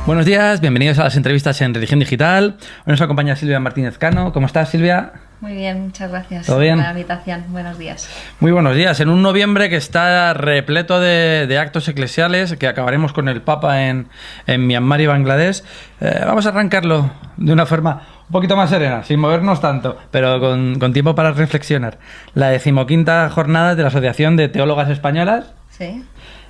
Buenos días, bienvenidos a las entrevistas en Religión Digital. Hoy nos acompaña Silvia Martínez Cano. ¿Cómo estás, Silvia? Muy bien, muchas gracias por la invitación. Buenos días. Muy buenos días. En un noviembre que está repleto de actos eclesiales, que acabaremos con el Papa en Myanmar y Bangladesh, vamos a arrancarlo de una forma un poquito más serena, sin movernos tanto, pero con tiempo para reflexionar. La 15ª jornada de la Asociación de Teólogas Españolas. Sí.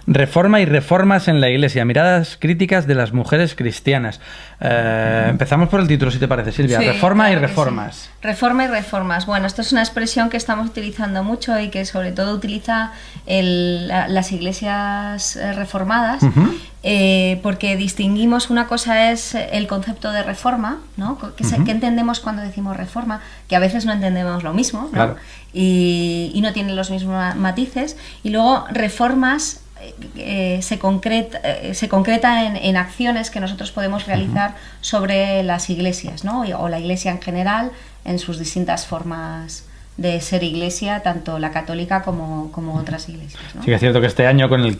Reforma y reformas en la Iglesia, miradas críticas de las mujeres cristianas. Empezamos por el título, si te parece, Silvia. Sí, Reforma claro y reformas. Sí. Reforma y reformas. Bueno, esto es una expresión que estamos utilizando mucho y que sobre todo utiliza las iglesias reformadas, porque distinguimos, una cosa es el concepto de reforma, ¿no? ¿Qué entendemos cuando decimos reforma? Que a veces no entendemos lo mismo, ¿no? Claro. Y no tienen los mismos matices. Y luego reformas se concreta en acciones que nosotros podemos realizar sobre las iglesias, ¿no? O la iglesia en general, en sus distintas formas de ser iglesia, tanto la católica como otras iglesias, ¿no? Sí que es cierto que este año, con el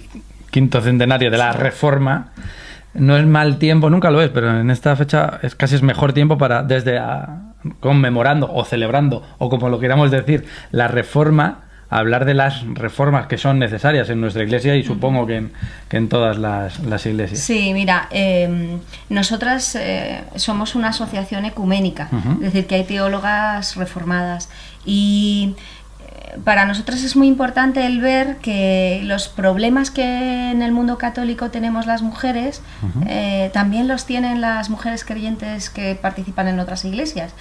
5º centenario de la Reforma, no es mal tiempo, nunca lo es, pero en esta fecha casi es mejor tiempo para, conmemorando o celebrando, o como lo queramos decir, la Reforma, hablar de las reformas que son necesarias en nuestra iglesia y supongo que en todas las iglesias. Sí, mira, nosotras somos una asociación ecuménica, es decir, que hay teólogas reformadas, y para nosotras es muy importante el ver que los problemas que en el mundo católico tenemos las mujeres, también los tienen las mujeres creyentes que participan en otras iglesias.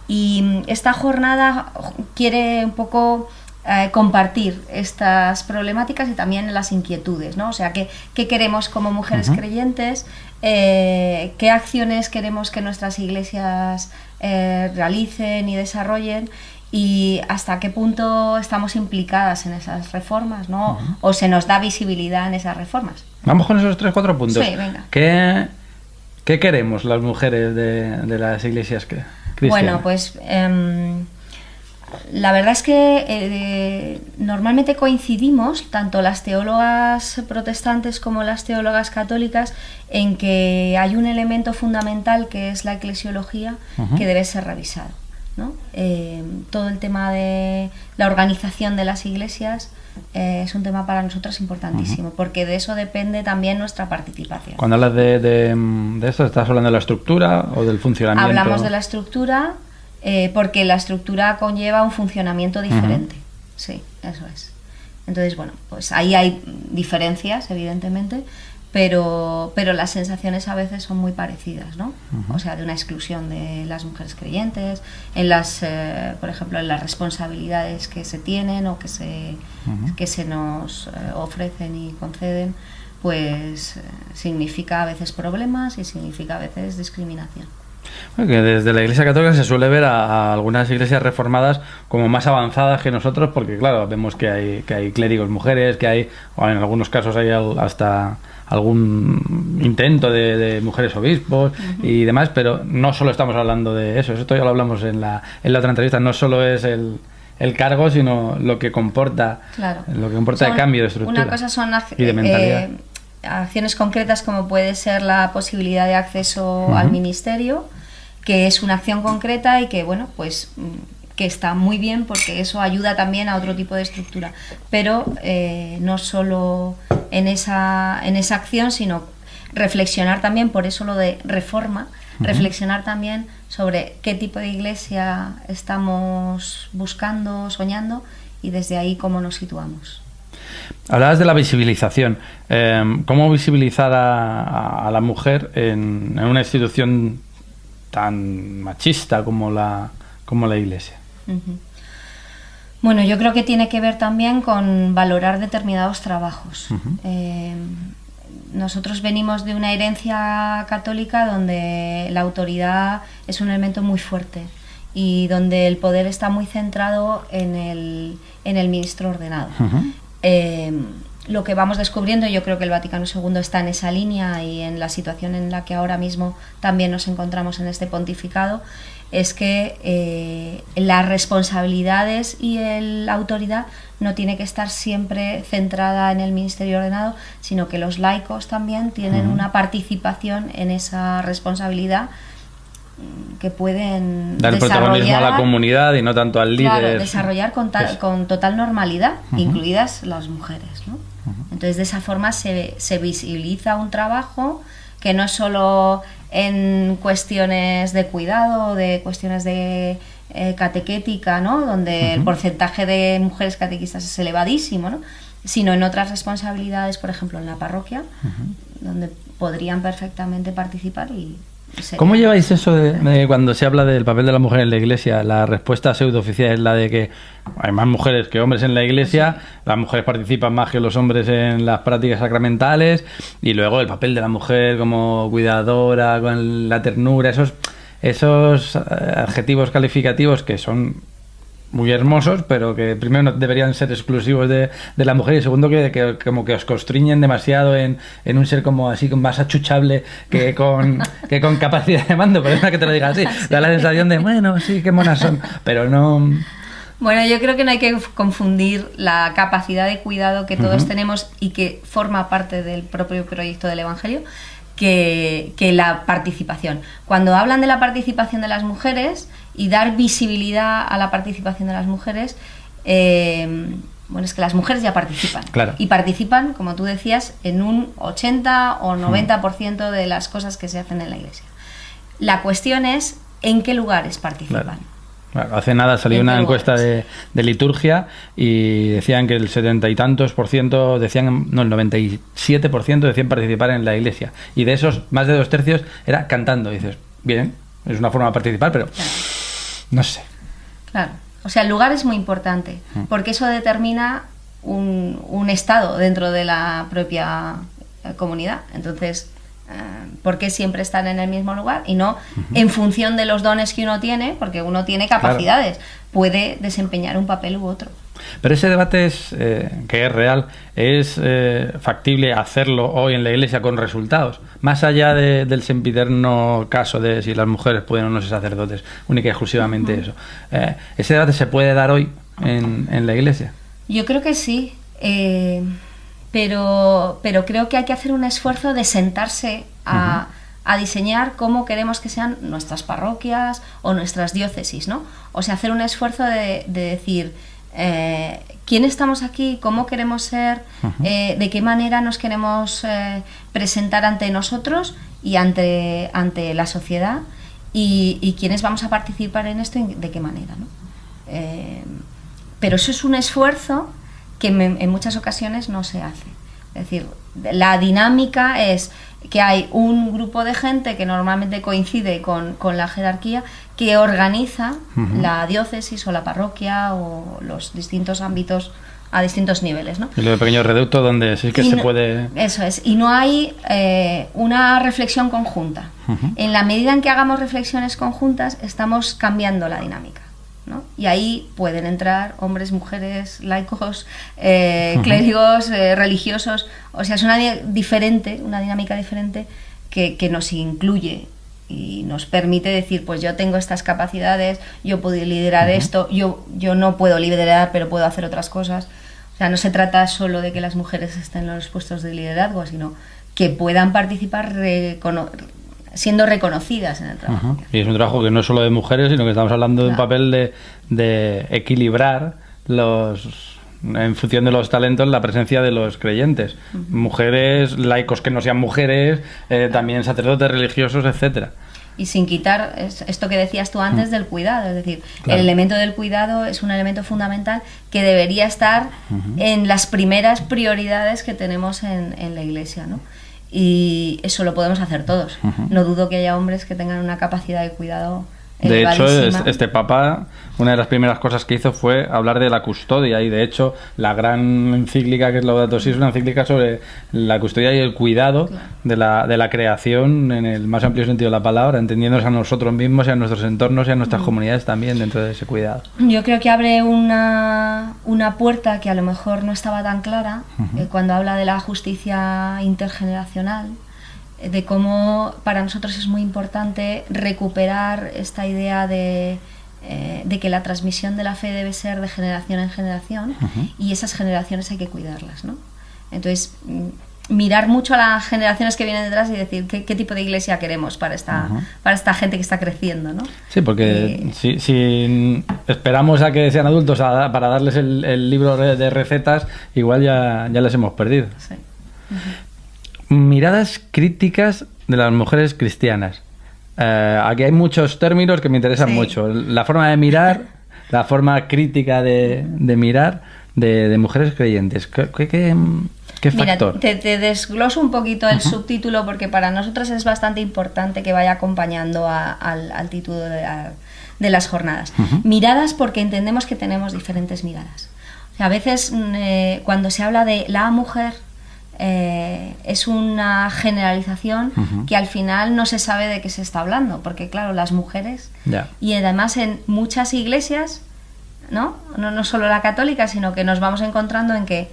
Y esta jornada quiere un poco compartir estas problemáticas y también las inquietudes, ¿no? O sea, ¿qué queremos como mujeres creyentes? ¿Qué acciones queremos que nuestras iglesias realicen y desarrollen? Y hasta qué punto estamos implicadas en esas reformas, ¿no? O se nos da visibilidad en esas reformas. Vamos con esos 3-4 puntos. Sí, venga. ¿Qué queremos las mujeres de las iglesias cristianas? Bueno, pues la verdad es que normalmente coincidimos, tanto las teólogas protestantes como las teólogas católicas, en que hay un elemento fundamental que es la eclesiología que debe ser revisado, ¿no? Todo el tema de la organización de las iglesias es un tema para nosotros importantísimo, porque de eso depende también nuestra participación. Cuando hablas de esto, ¿estás hablando de la estructura o del funcionamiento? Hablamos de la estructura, porque la estructura conlleva un funcionamiento diferente. Sí, eso es. Entonces, bueno, pues ahí hay diferencias, evidentemente, pero las sensaciones a veces son muy parecidas, ¿no? O sea, de una exclusión de las mujeres creyentes, por ejemplo, en las responsabilidades que se tienen o que se nos ofrecen y conceden, pues significa a veces problemas y significa a veces discriminación. Bueno, que desde la Iglesia Católica se suele ver a algunas iglesias reformadas como más avanzadas que nosotros, porque claro, vemos que hay clérigos mujeres, que hay, o en algunos casos hay hasta algún intento de mujeres obispos y demás, pero no solo estamos hablando de eso, esto ya lo hablamos en la otra entrevista, no solo es el cargo, sino lo que comporta, el cambio de estructura. Una cosa son y de mentalidad. Acciones concretas, como puede ser la posibilidad de acceso al ministerio, que es una acción concreta y que, bueno, pues que está muy bien, porque eso ayuda también a otro tipo de estructura, pero no solo en esa acción, sino reflexionar también, por eso lo de reforma, reflexionar también sobre qué tipo de iglesia estamos buscando, soñando, y desde ahí cómo nos situamos. Hablabas de la visibilización. ¿Cómo visibilizar a la mujer en una institución tan machista como la Iglesia? Bueno, yo creo que tiene que ver también con valorar determinados trabajos. Nosotros venimos de una herencia católica donde la autoridad es un elemento muy fuerte y donde el poder está muy centrado en el ministro ordenado. Lo que vamos descubriendo, yo creo que el Vaticano II está en esa línea, y en la situación en la que ahora mismo también nos encontramos en este pontificado, es que las responsabilidades y la autoridad no tiene que estar siempre centrada en el ministerio ordenado, sino que los laicos también tienen una participación en esa responsabilidad que pueden dar el protagonismo a la comunidad y no tanto al líder. Claro, desarrollar con total normalidad, incluidas las mujeres, ¿no? Entonces, de esa forma se visibiliza un trabajo que no es solo en cuestiones de cuidado, de cuestiones de catequética, ¿no? Donde el porcentaje de mujeres catequistas es elevadísimo, ¿no? Sino en otras responsabilidades, por ejemplo, en la parroquia, donde podrían perfectamente participar y ¿Cómo lleváis eso de cuando se habla del papel de la mujer en la iglesia? La respuesta pseudooficial es la de que hay más mujeres que hombres en la iglesia, las mujeres participan más que los hombres en las prácticas sacramentales, y luego el papel de la mujer como cuidadora, con la ternura, esos adjetivos calificativos que son muy hermosos, pero que primero no deberían ser exclusivos de la mujer, y segundo que como que os constriñen demasiado en un ser como así más achuchable que con capacidad de mando. Perdona que te lo diga así, da la sensación de bueno, sí, qué monas son, pero no. Bueno, yo creo que no hay que confundir la capacidad de cuidado que todos tenemos y que forma parte del propio proyecto del Evangelio que la participación. Cuando hablan de la participación de las mujeres y dar visibilidad a la participación de las mujeres, bueno, es que las mujeres ya participan. Claro. Y participan, como tú decías, en un 80 o 90% de las cosas que se hacen en la iglesia. La cuestión es en qué lugares participan. Claro. Claro, hace nada salió una encuesta de liturgia y decían que el 70 y tantos %, decían, no, el 97% decían participar en la iglesia. Y de esos, más de 2/3 era cantando. Y dices, bien, es una forma de participar, pero claro, no sé. Claro, o sea, el lugar es muy importante, porque eso determina un estado dentro de la propia comunidad. Entonces, ¿por qué siempre están en el mismo lugar? Y no en función de los dones que uno tiene, porque uno tiene capacidades, claro, puede desempeñar un papel u otro. Pero ese debate que es real, ¿es factible hacerlo hoy en la iglesia con resultados? Más allá del sempiterno caso de si las mujeres pueden o no ser sacerdotes, única y exclusivamente eso. ¿Ese debate se puede dar hoy en la iglesia? Yo creo que sí. Pero creo que hay que hacer un esfuerzo de sentarse a diseñar cómo queremos que sean nuestras parroquias o nuestras diócesis, ¿no? O sea, hacer un esfuerzo de decir quién estamos aquí, cómo queremos ser, de qué manera nos queremos presentar ante nosotros y ante la sociedad, y quiénes vamos a participar en esto y de qué manera, ¿no? Pero eso es un esfuerzo que en muchas ocasiones no se hace. Es decir, la dinámica es que hay un grupo de gente que normalmente coincide con la jerarquía, que organiza la diócesis o la parroquia o los distintos ámbitos a distintos niveles, ¿no? Y lo de pequeños reductos donde sí que se puede... Eso es, y no hay una reflexión conjunta. En la medida en que hagamos reflexiones conjuntas, estamos cambiando la dinámica, ¿no? Y ahí pueden entrar hombres, mujeres, laicos, clérigos, religiosos. O sea, es una dinámica diferente que nos incluye y nos permite decir, pues yo tengo estas capacidades, yo puedo liderar esto, yo no puedo liderar, pero puedo hacer otras cosas. O sea, no se trata solo de que las mujeres estén en los puestos de liderazgo, sino que puedan participar siendo reconocidas en el trabajo. Y es un trabajo que no es solo de mujeres, sino que estamos hablando de un papel de equilibrar en función de los talentos, la presencia de los creyentes. Mujeres, laicos que no sean mujeres, también sacerdotes religiosos, etcétera. Y sin quitar esto que decías tú antes del cuidado, es decir, claro, el elemento del cuidado es un elemento fundamental que debería estar en las primeras prioridades que tenemos en la iglesia, ¿no? Y eso lo podemos hacer todos. No dudo que haya hombres que tengan una capacidad de cuidado de hecho, este Papa, una de las primeras cosas que hizo fue hablar de la custodia, y de hecho la gran encíclica que es Laudato Si es una encíclica sobre la custodia y el cuidado, claro, de la creación en el más amplio sentido de la palabra, entendiéndose a nosotros mismos y a nuestros entornos y a nuestras comunidades también dentro de ese cuidado. Yo creo que abre una puerta que a lo mejor no estaba tan clara cuando habla de la justicia intergeneracional, de cómo para nosotros es muy importante recuperar esta idea de que la transmisión de la fe debe ser de generación en generación, y esas generaciones hay que cuidarlas, ¿no? Entonces, mirar mucho a las generaciones que vienen detrás y decir qué tipo de iglesia queremos para esta gente que está creciendo, ¿no? Sí, porque si esperamos a que sean adultos para darles el libro de recetas, igual ya les hemos perdido. Sí. Miradas críticas de las mujeres cristianas. Aquí hay muchos términos que me interesan mucho. La forma de mirar, la forma crítica de mirar de mujeres creyentes. ¿Qué factor? Mira, te desgloso un poquito el subtítulo, porque para nosotros es bastante importante que vaya acompañando al título de las jornadas. Miradas, porque entendemos que tenemos diferentes miradas. O sea, a veces cuando se habla de la mujer, es una generalización que al final no se sabe de qué se está hablando, porque claro, las mujeres, y además en muchas iglesias, no solo la católica, sino que nos vamos encontrando en que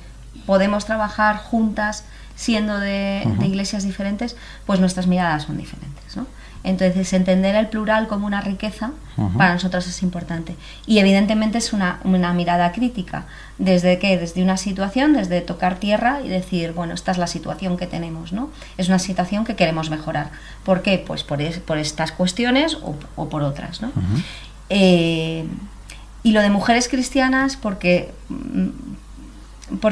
podemos trabajar juntas siendo de iglesias diferentes, pues nuestras miradas son diferentes, ¿no? Entonces, entender el plural como una riqueza para nosotros es importante. Y evidentemente es una mirada crítica. ¿Desde qué? Desde una situación, desde tocar tierra y decir, bueno, esta es la situación que tenemos, ¿no? Es una situación que queremos mejorar. ¿Por qué? Pues por estas cuestiones o por otras, ¿no? Y lo de mujeres cristianas, porque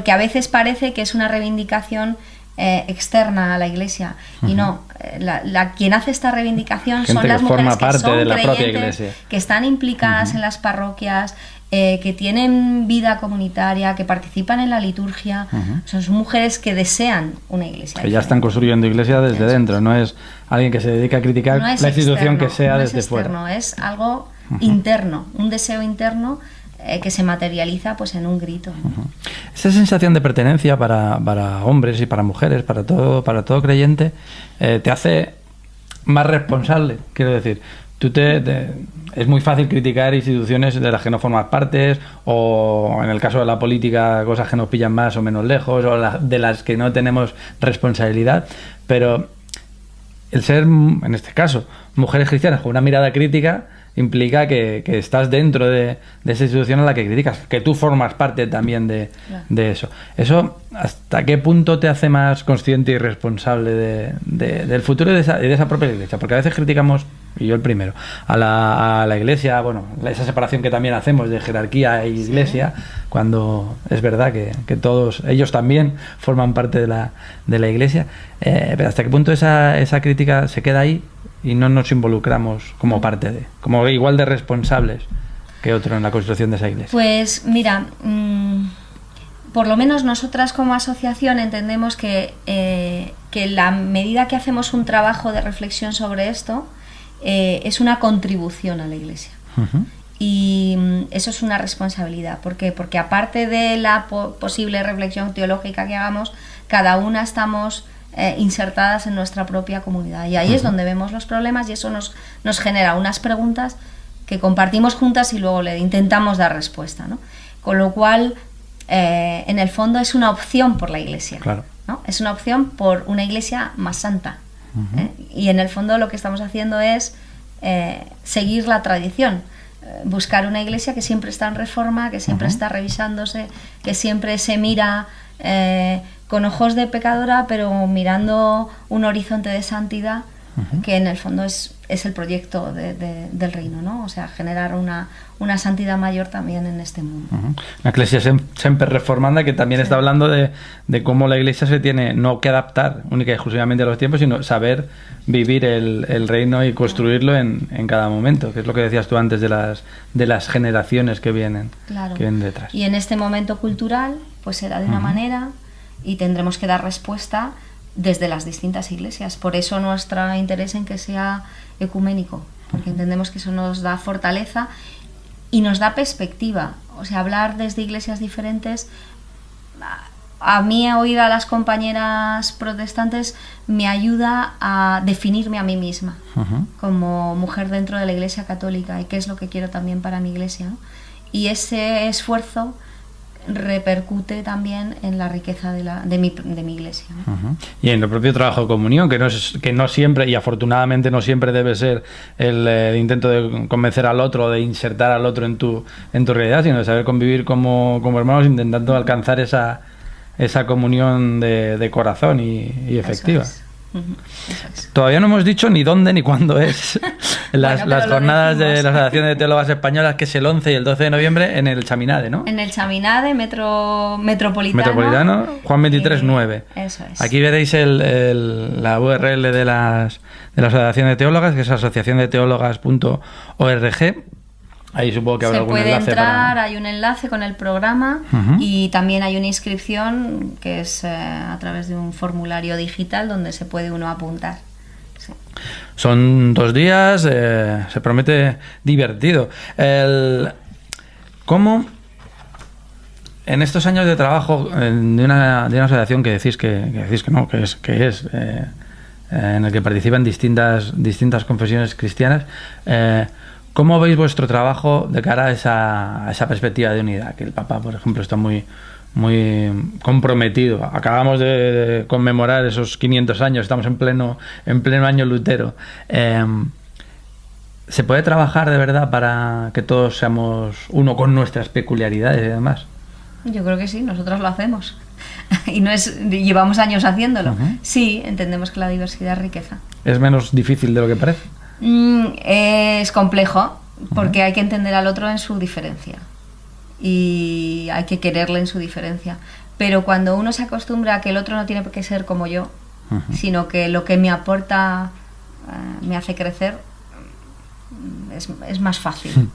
a veces parece que es una reivindicación externa a la iglesia, y no, quien hace esta reivindicación son las mujeres que son creyentes, que están implicadas en las parroquias, que tienen vida comunitaria, que participan en la liturgia. Son mujeres que desean una iglesia que ya están construyendo iglesia desde dentro, no es alguien que se dedica a criticar la institución que sea desde fuera. Es algo interno, un deseo interno que se materializa pues en un grito. Esa sensación de pertenencia para hombres y para mujeres, para todo creyente, te hace más responsable. Quiero decir, es muy fácil criticar instituciones de las que no formas parte, o en el caso de la política, cosas que nos pillan más o menos lejos, o de las que no tenemos responsabilidad, pero el ser, en este caso, mujeres cristianas con una mirada crítica implica que estás dentro de esa institución a la que criticas, que tú formas parte también de eso. ¿Eso hasta qué punto te hace más consciente y responsable del futuro de esa propia iglesia? Porque a veces criticamos, y yo el primero, a la iglesia, bueno, esa separación que también hacemos de jerarquía e iglesia, cuando es verdad que todos ellos también forman parte de la iglesia, pero hasta qué punto esa crítica se queda ahí y no nos involucramos como como igual de responsables que otro en la construcción de esa iglesia. Pues mira, por lo menos nosotras como asociación entendemos que la medida que hacemos un trabajo de reflexión sobre esto es una contribución a la iglesia. Y eso es una responsabilidad. ¿Por qué? Porque aparte de la posible reflexión teológica que hagamos, cada una estamos insertadas en nuestra propia comunidad, y ahí es donde vemos los problemas, y eso nos genera unas preguntas que compartimos juntas y luego le intentamos dar respuesta, ¿no? Con lo cual, en el fondo es una opción por la iglesia, ¿no? Es una opción por una iglesia más santa, y en el fondo lo que estamos haciendo es seguir la tradición, buscar una iglesia que siempre está en reforma, que siempre está revisándose, que siempre se mira con ojos de pecadora, pero mirando un horizonte de santidad, que en el fondo es el proyecto del reino, ¿no? O sea, generar una santidad mayor también en este mundo. La iglesia siempre reformanda, que también está hablando de cómo la iglesia se tiene no que adaptar única y exclusivamente a los tiempos, sino saber vivir el reino y construirlo en cada momento, que es lo que decías tú antes de las generaciones que vienen detrás. Y en este momento cultural pues será de una manera, y tendremos que dar respuesta desde las distintas iglesias. Por eso nuestro interés en que sea ecuménico, porque entendemos que eso nos da fortaleza y nos da perspectiva. O sea, hablar desde iglesias diferentes, a mí oír a las compañeras protestantes me ayuda a definirme a mí misma como mujer dentro de la iglesia católica, y qué es lo que quiero también para mi iglesia, ¿no? Y ese esfuerzo repercute también en la riqueza de mi iglesia, ¿no? Y en el propio trabajo de comunión, que no siempre, y afortunadamente no siempre debe ser el intento de convencer al otro, de insertar al otro en tu realidad, sino de saber convivir como hermanos, intentando alcanzar esa comunión de corazón y efectiva. Eso es. Todavía no hemos dicho ni dónde ni cuándo es las jornadas de la Asociación de Teólogas Españolas, que es el 11 y el 12 de noviembre en el Chaminade, ¿no? En el Chaminade, Metropolitano. Juan 23, 9. Eso es. Aquí veréis la URL de la Asociación de Teólogas, que es asociaciondeteólogas.org. Ahí supongo que habrá algún enlace. Se puede entrar, hay un enlace con el programa y también hay una inscripción que es a través de un formulario digital donde se puede uno apuntar. Sí. Son 2 días, se promete divertido. ¿Cómo en estos años de trabajo de una asociación que decís que no, que es en el que participan distintas confesiones cristianas, ¿cómo veis vuestro trabajo de cara a esa perspectiva de unidad? Que el Papa, por ejemplo, está muy comprometido. Acabamos de conmemorar esos 500 años, estamos en pleno año Lutero. ¿Se puede trabajar de verdad para que todos seamos uno con nuestras peculiaridades y demás? Yo creo que sí, nosotros lo hacemos. Y llevamos años haciéndolo. Sí, entendemos que la diversidad es riqueza. ¿Es menos difícil de lo que parece? Es complejo porque hay que entender al otro en su diferencia y hay que quererle en su diferencia, pero cuando uno se acostumbra a que el otro no tiene por qué ser como yo, sino que lo que me aporta me hace crecer, es más fácil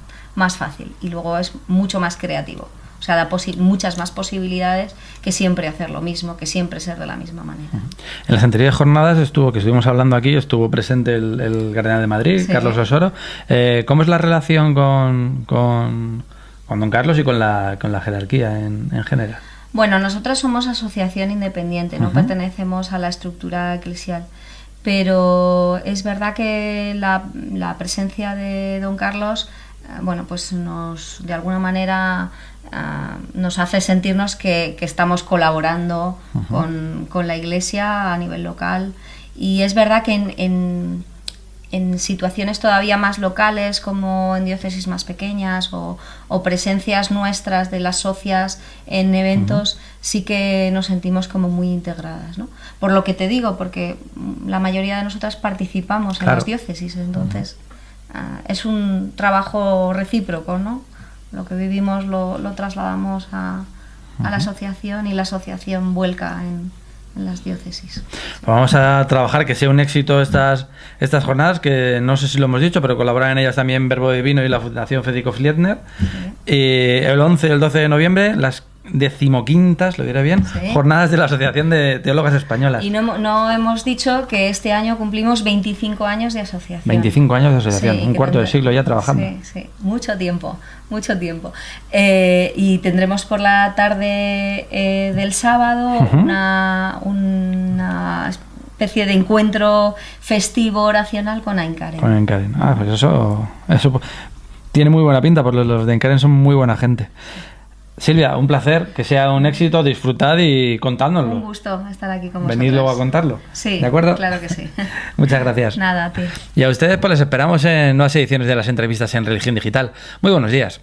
y luego es mucho más creativo. O sea, da muchas más posibilidades que siempre hacer lo mismo, que siempre ser de la misma manera. En las anteriores jornadas que estuvimos hablando aquí, estuvo presente el Cardenal de Madrid, sí. Carlos Osoro. ¿Cómo es la relación con don Carlos y con la jerarquía en general? Bueno, nosotros somos asociación independiente, no pertenecemos a la estructura eclesial. Pero es verdad que la presencia de don Carlos, bueno, pues de alguna manera nos hace sentirnos que estamos colaborando con la Iglesia a nivel local. Y es verdad que en situaciones todavía más locales, como en diócesis más pequeñas o presencias nuestras de las socias en eventos, sí que nos sentimos como muy integradas, ¿no? Por lo que te digo, porque la mayoría de nosotras participamos en las diócesis, entonces es un trabajo recíproco, ¿no? Lo que vivimos lo trasladamos a la asociación y la asociación vuelca en las diócesis. Pues vamos a trabajar que sea un éxito estas jornadas, que no sé si lo hemos dicho, pero colaboran en ellas también Verbo Divino y la Fundación Federico Fliedner. El 11 y el 12 de noviembre, las 15ª, lo diré bien, jornadas de la Asociación de Teólogas Españolas. Y no hemos dicho que este año cumplimos 25 años de asociación. 25 años de asociación, un cuarto de siglo ya trabajando. Sí, mucho tiempo. Y tendremos por la tarde del sábado una especie de encuentro festivo oracional con Aincaren. Con Aincaren. Pues eso tiene muy buena pinta, porque los de Aincaren son muy buena gente. Silvia, un placer, que sea un éxito, disfrutad y contádnoslo. Un gusto estar aquí con vosotros. Venid luego a contarlo. Sí, ¿de acuerdo? Claro que sí. Muchas gracias. Nada, a ti. Y a ustedes pues les esperamos en nuevas ediciones de las entrevistas en Religión Digital. Muy buenos días.